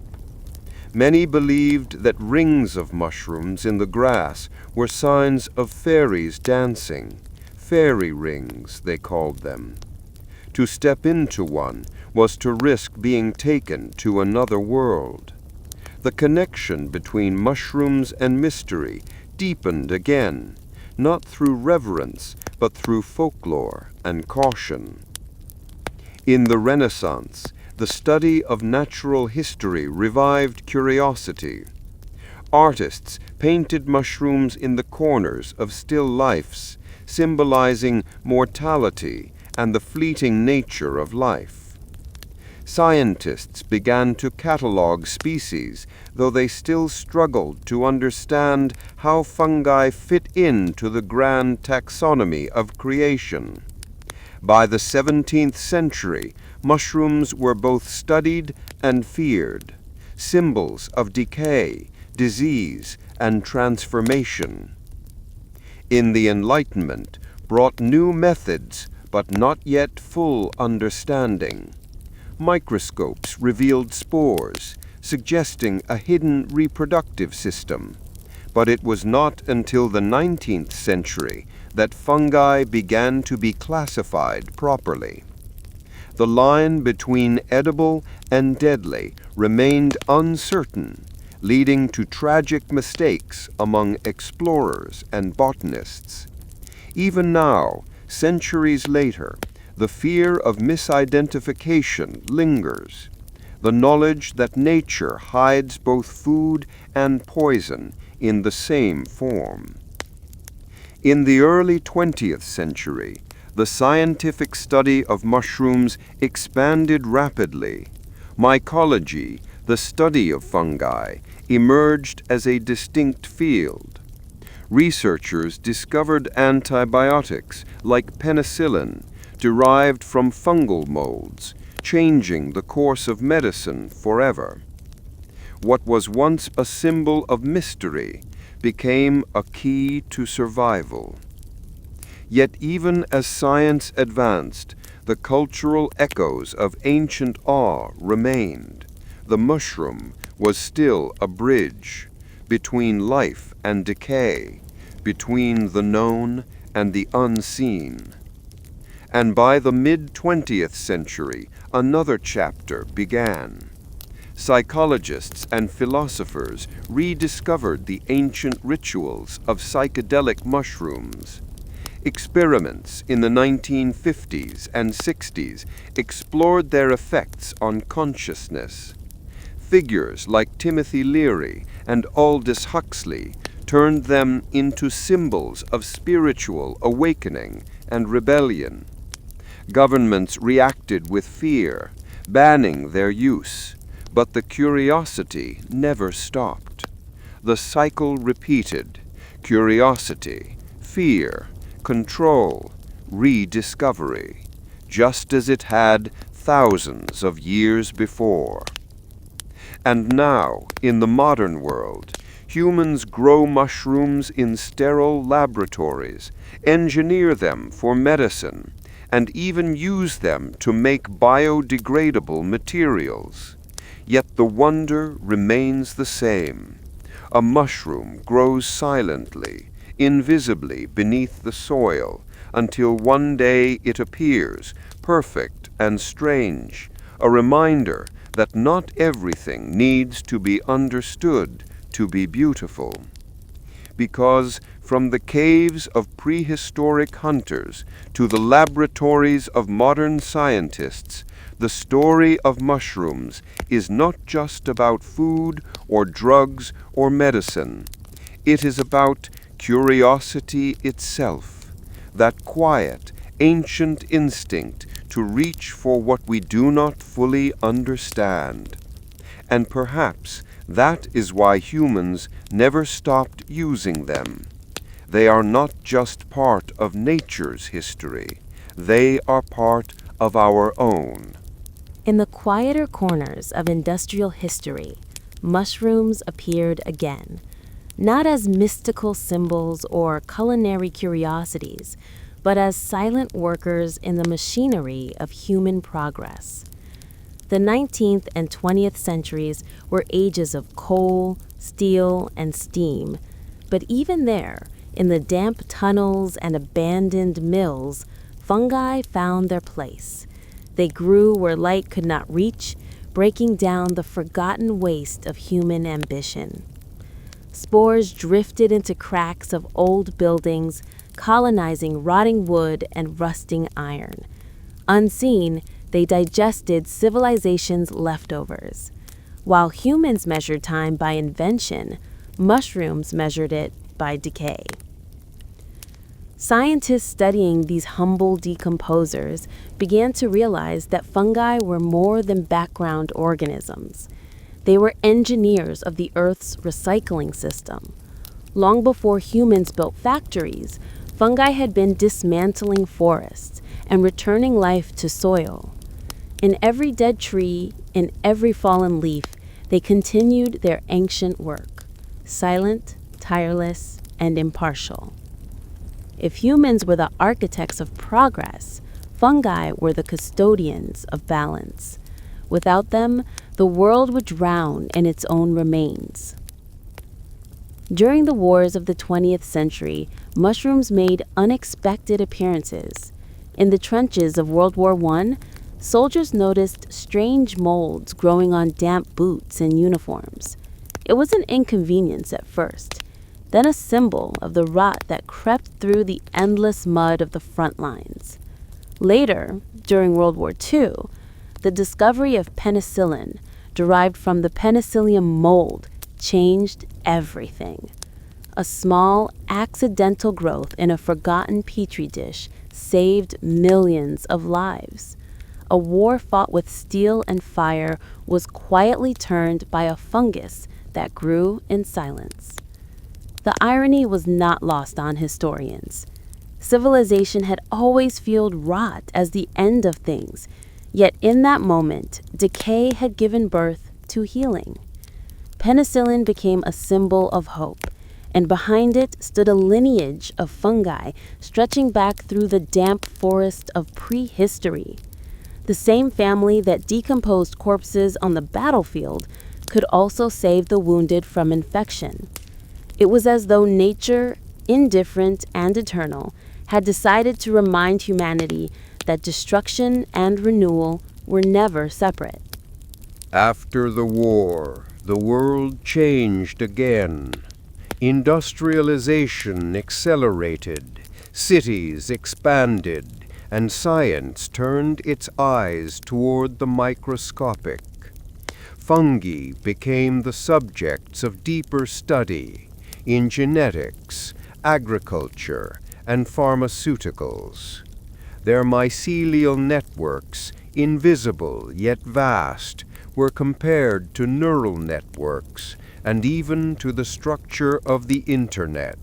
Speaker 1: Many believed that rings of mushrooms in the grass were signs of fairies dancing. Fairy rings, they called them. To step into one was to risk being taken to another world. The connection between mushrooms and mystery deepened again, not through reverence, but through folklore and caution. In the Renaissance, the study of natural history revived curiosity. Artists painted mushrooms in the corners of still lifes, symbolizing mortality and the fleeting nature of life. Scientists began to catalog species, though they still struggled to understand how fungi fit into the grand taxonomy of creation. By the 17th century, mushrooms were both studied and feared, symbols of decay, disease, and transformation. In the Enlightenment, brought new methods, but not yet full understanding. Microscopes revealed spores, suggesting a hidden reproductive system. But it was not until the 19th century that fungi began to be classified properly. The line between edible and deadly remained uncertain, leading to tragic mistakes among explorers and botanists. Even now, centuries later, the fear of misidentification lingers. The knowledge that nature hides both food and poison in the same form. In the early 20th century, the scientific study of mushrooms expanded rapidly. Mycology, the study of fungi, emerged as a distinct field. Researchers discovered antibiotics like penicillin, derived from fungal molds, changing the course of medicine forever. what was once a symbol of mystery became a key to survival. Yet even as science advanced, the cultural echoes of ancient awe remained. The mushroom was still a bridge between life and decay, between the known and the unseen. And by the mid-20th century, another chapter began. Psychologists and philosophers rediscovered the ancient rituals of psychedelic mushrooms. Experiments in the 1950s and 60s explored their effects on consciousness. Figures like Timothy Leary and Aldous Huxley turned them into symbols of spiritual awakening and rebellion. Governments reacted with fear, banning their use, but the curiosity never stopped. The cycle repeated: curiosity, fear, control, rediscovery, just as it had thousands of years before. And now, in the modern world, humans grow mushrooms in sterile laboratories, engineer them for medicine, and even use them to make biodegradable materials. Yet the wonder remains the same. A mushroom grows silently, invisibly beneath the soil, until one day it appears, perfect and strange, a reminder that not everything needs to be understood to be beautiful. Because from the caves of prehistoric hunters to the laboratories of modern scientists, the story of mushrooms is not just about food or drugs or medicine. It is about curiosity itself, that quiet, ancient instinct to reach for what we do not fully understand. And perhaps that is why humans never stopped using them. They are not just part of nature's history. They are part of our own.
Speaker 4: In the quieter corners of industrial history, mushrooms appeared again, not as mystical symbols or culinary curiosities, but as silent workers in the machinery of human progress. The 19th and 20th centuries were ages of coal, steel, and steam, but even there, in the damp tunnels and abandoned mills, fungi found their place. They grew where light could not reach, breaking down the forgotten waste of human ambition. Spores drifted into cracks of old buildings, colonizing rotting wood and rusting iron. Unseen, they digested civilization's leftovers. While humans measured time by invention, mushrooms measured it by decay. Scientists studying these humble decomposers began to realize that fungi were more than background organisms. They were engineers of the Earth's recycling system. Long before humans built factories, fungi had been dismantling forests and returning life to soil. In every dead tree, in every fallen leaf, they continued their ancient work, silent, tireless, and impartial. If humans were the architects of progress, fungi were the custodians of balance. Without them, the world would drown in its own remains. During the wars of the 20th century, mushrooms made unexpected appearances. In the trenches of World War I, soldiers noticed strange molds growing on damp boots and uniforms. It was an inconvenience at first, then a symbol of the rot that crept through the endless mud of the front lines. Later, during World War II, the discovery of penicillin, derived from the Penicillium mold, changed everything. A small, accidental growth in a forgotten petri dish saved millions of lives. A war fought with steel and fire was quietly turned by a fungus that grew in silence. The irony was not lost on historians. Civilization had always viewed rot as the end of things, yet in that moment, decay had given birth to healing. penicillin became a symbol of hope, and behind it stood a lineage of fungi stretching back through the damp forest of prehistory. The same family that decomposed corpses on the battlefield could also save the wounded from infection. It was as though nature, indifferent and eternal, had decided to remind humanity that destruction and renewal were never separate.
Speaker 1: After the war, the world changed again. Industrialization accelerated, cities expanded, and science turned its eyes toward the microscopic. Fungi became the subjects of deeper study in genetics, agriculture, and pharmaceuticals. Their mycelial networks, invisible yet vast, were compared to neural networks and even to the structure of the Internet.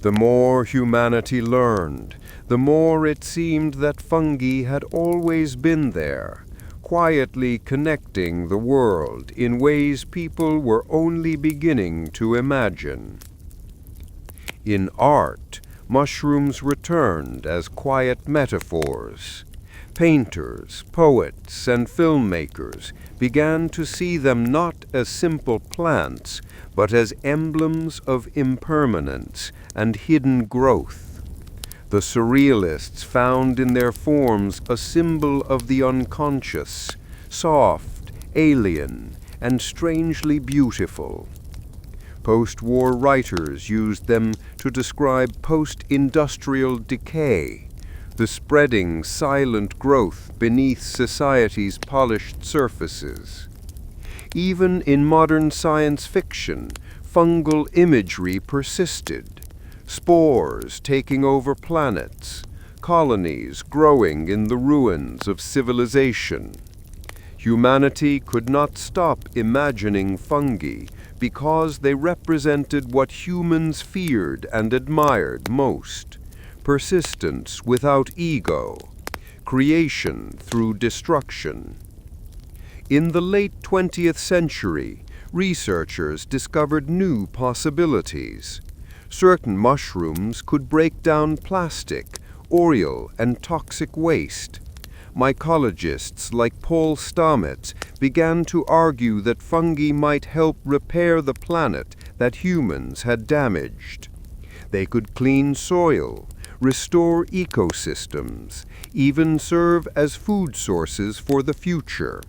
Speaker 1: The more humanity learned, the more it seemed that fungi had always been there, quietly connecting the world in ways people were only beginning to imagine. In art, mushrooms returned as quiet metaphors. Painters, poets, and filmmakers began to see them not as simple plants, but as emblems of impermanence and hidden growth. The surrealists found in their forms a symbol of the unconscious, soft, alien, and strangely beautiful. Post-war writers used them to describe post-industrial decay, the spreading silent growth beneath society's polished surfaces. Even in modern science fiction, fungal imagery persisted, spores taking over planets, colonies growing in the ruins of civilization. Humanity could not stop imagining fungi because they represented what humans feared and admired most: persistence without ego, creation through destruction. In the late 20th century, researchers discovered new possibilities. Certain mushrooms could break down plastic, oil, and toxic waste. Mycologists like Paul Stamets began to argue that fungi might help repair the planet that humans had damaged. They could clean soil, restore ecosystems, even serve as food sources for the future.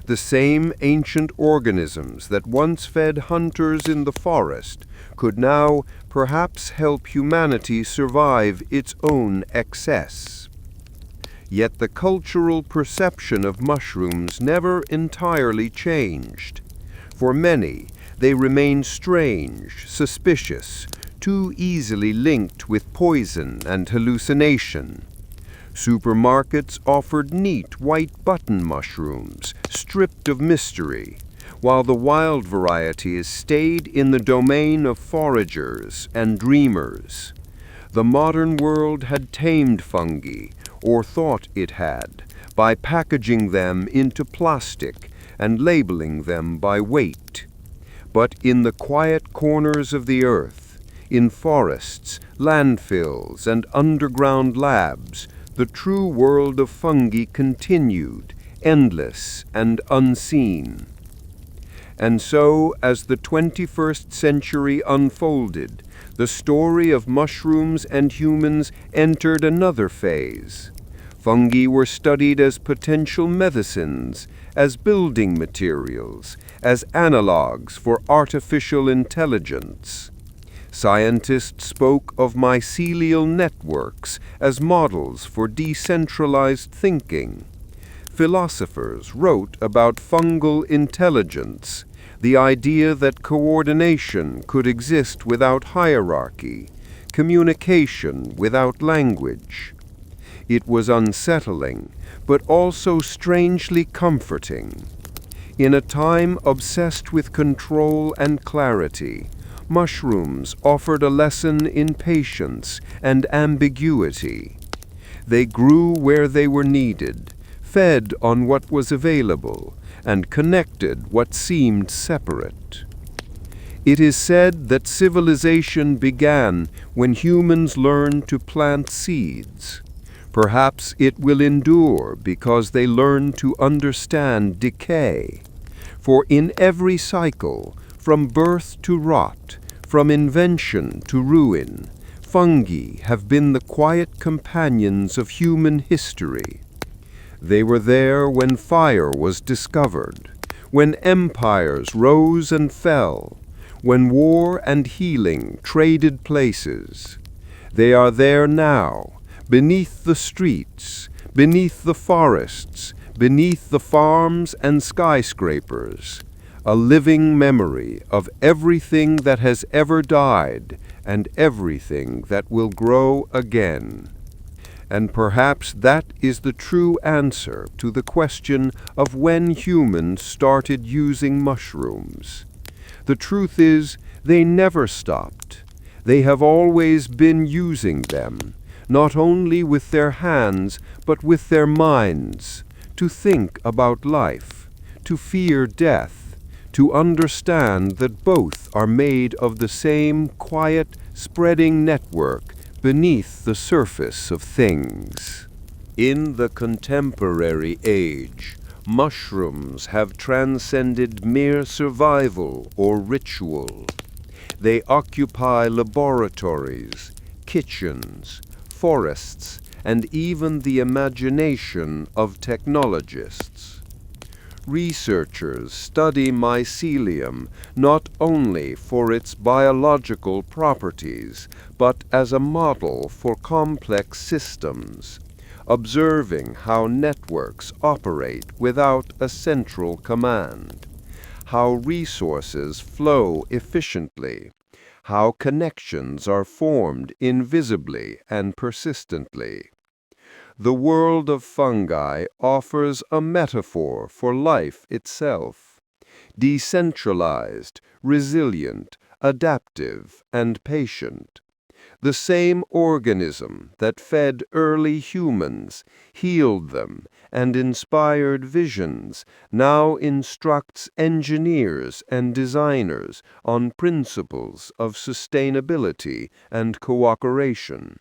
Speaker 1: The same ancient organisms that once fed hunters in the forest could now perhaps help humanity survive its own excess. Yet the cultural perception of mushrooms never entirely changed. For many, they remained strange, suspicious, too easily linked with poison and hallucination. Supermarkets offered neat white button mushrooms, stripped of mystery, while the wild varieties stayed in the domain of foragers and dreamers. The modern world had tamed fungi, or thought it had, by packaging them into plastic and labeling them by weight. But in the quiet corners of the earth, in forests, landfills, and underground labs, the true world of fungi continued, endless and unseen. And so, as the 21st century unfolded, the story of mushrooms and humans entered another phase. Fungi were studied as potential medicines, as building materials, as analogues for artificial intelligence. Scientists spoke of mycelial networks as models for decentralized thinking. Philosophers wrote about fungal intelligence, the idea that coordination could exist without hierarchy, communication without language. It was unsettling, but also strangely comforting. In a time obsessed with control and clarity, mushrooms offered a lesson in patience and ambiguity. They grew where they were needed, fed on what was available, and connected what seemed separate. It is said that civilization began when humans learned to plant seeds. Perhaps it will endure because they learned to understand decay. For in every cycle, from birth to rot, from invention to ruin, fungi have been the quiet companions of human history. They were there when fire was discovered, when empires rose and fell, when war and healing traded places. They are there now, beneath the streets, beneath the forests, beneath the farms and skyscrapers, a living memory of everything that has ever died and everything that will grow again. And perhaps that is the true answer to the question of when humans started using mushrooms. The truth is, they never stopped. They have always been using them, not only with their hands, but with their minds, to think about life, to fear death, to understand that both are made of the same quiet, spreading network beneath the surface of things. In the contemporary age, mushrooms have transcended mere survival or ritual. They occupy laboratories, kitchens, forests, and even the imagination of technologists. Researchers study mycelium not only for its biological properties, but as a model for complex systems, observing how networks operate without a central command, how resources flow efficiently, how connections are formed invisibly and persistently. The world of fungi offers a metaphor for life itself, decentralized, resilient, adaptive, and patient. The same organism that fed early humans, healed them, and inspired visions now instructs engineers and designers on principles of sustainability and cooperation.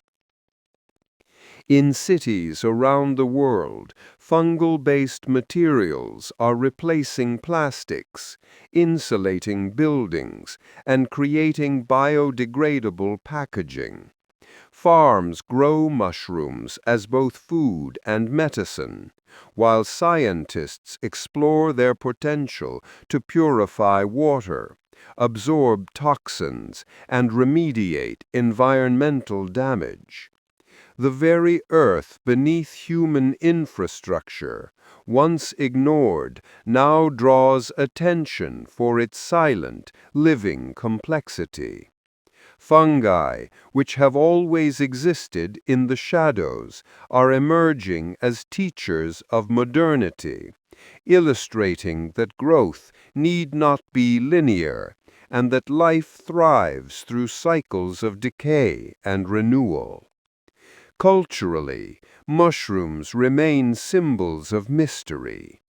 Speaker 1: In cities around the world, fungal-based materials are replacing plastics, insulating buildings, and creating biodegradable packaging. Farms grow mushrooms as both food and medicine, while scientists explore their potential to purify water, absorb toxins, and remediate environmental damage. The very earth beneath human infrastructure, once ignored, now draws attention for its silent, living complexity. Fungi, which have always existed in the shadows, are emerging as teachers of modernity, illustrating that growth need not be linear, and that life thrives through cycles of decay and renewal. Culturally, mushrooms remain symbols of mystery.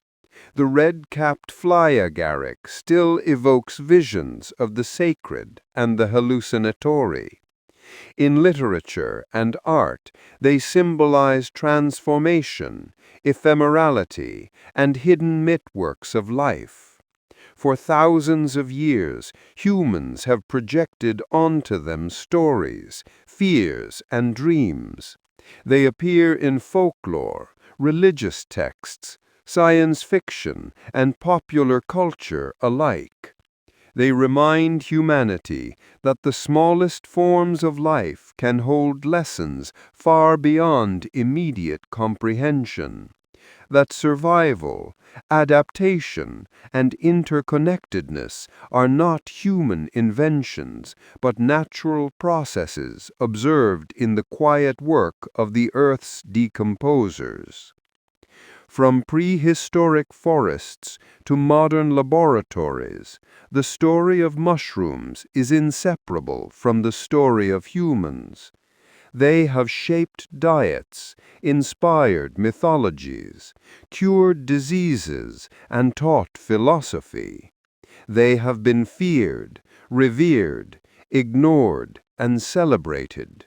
Speaker 1: The red-capped fly agaric still evokes visions of the sacred and the hallucinatory. In literature and art, they symbolize transformation, ephemerality, and hidden networks of life. For thousands of years, humans have projected onto them stories, fears, and dreams. They appear in folklore, religious texts, science fiction, and popular culture alike. They remind humanity that the smallest forms of life can hold lessons far beyond immediate comprehension, that survival, adaptation, and interconnectedness are not human inventions, but natural processes observed in the quiet work of the Earth's decomposers. From prehistoric forests to modern laboratories, the story of mushrooms is inseparable from the story of humans. They have shaped diets, inspired mythologies, cured diseases, and taught philosophy. They have been feared, revered, ignored, and celebrated.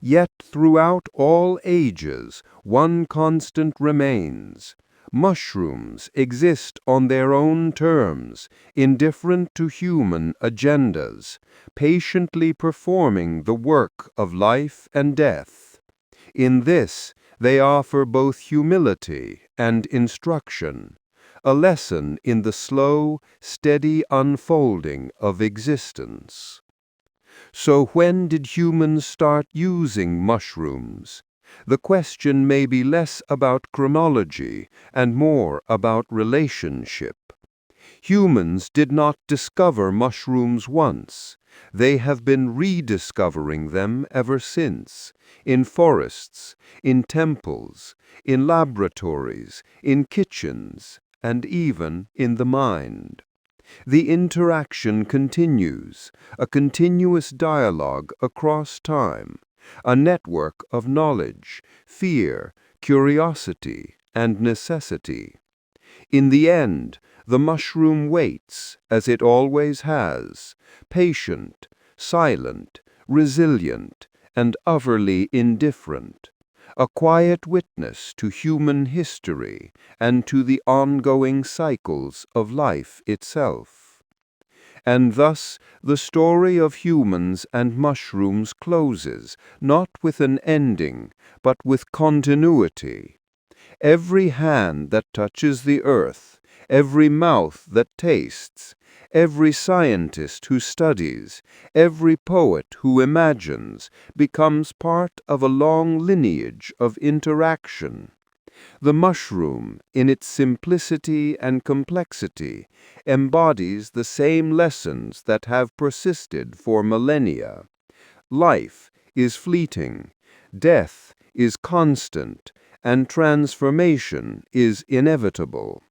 Speaker 1: Yet throughout all ages, one constant remains. Mushrooms exist on their own terms, indifferent to human agendas, patiently performing the work of life and death. In this, they offer both humility and instruction, a lesson in the slow, steady unfolding of existence. So when did humans start using mushrooms? The question may be less about chronology and more about relationship. Humans did not discover mushrooms once. They have been rediscovering them ever since, in forests, in temples, in laboratories, in kitchens, and even in the mind. The interaction continues, a continuous dialogue across time, a network of knowledge, fear, curiosity, and necessity. In the end, the mushroom waits, as it always has, patient, silent, resilient, and utterly indifferent, a quiet witness to human history and to the ongoing cycles of life itself. And thus the story of humans and mushrooms closes, not with an ending, but with continuity. Every hand that touches the earth, every mouth that tastes, every scientist who studies, every poet who imagines, becomes part of a long lineage of interaction. The mushroom, in its simplicity and complexity, embodies the same lessons that have persisted for millennia. Life is fleeting, death is constant, and transformation is inevitable.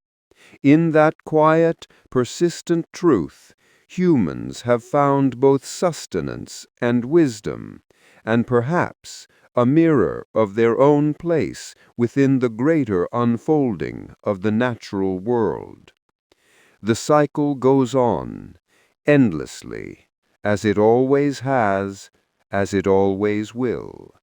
Speaker 1: In that quiet, persistent truth, humans have found both sustenance and wisdom, and perhaps a mirror of their own place within the greater unfolding of the natural world. The cycle goes on, endlessly, as it always has, as it always will.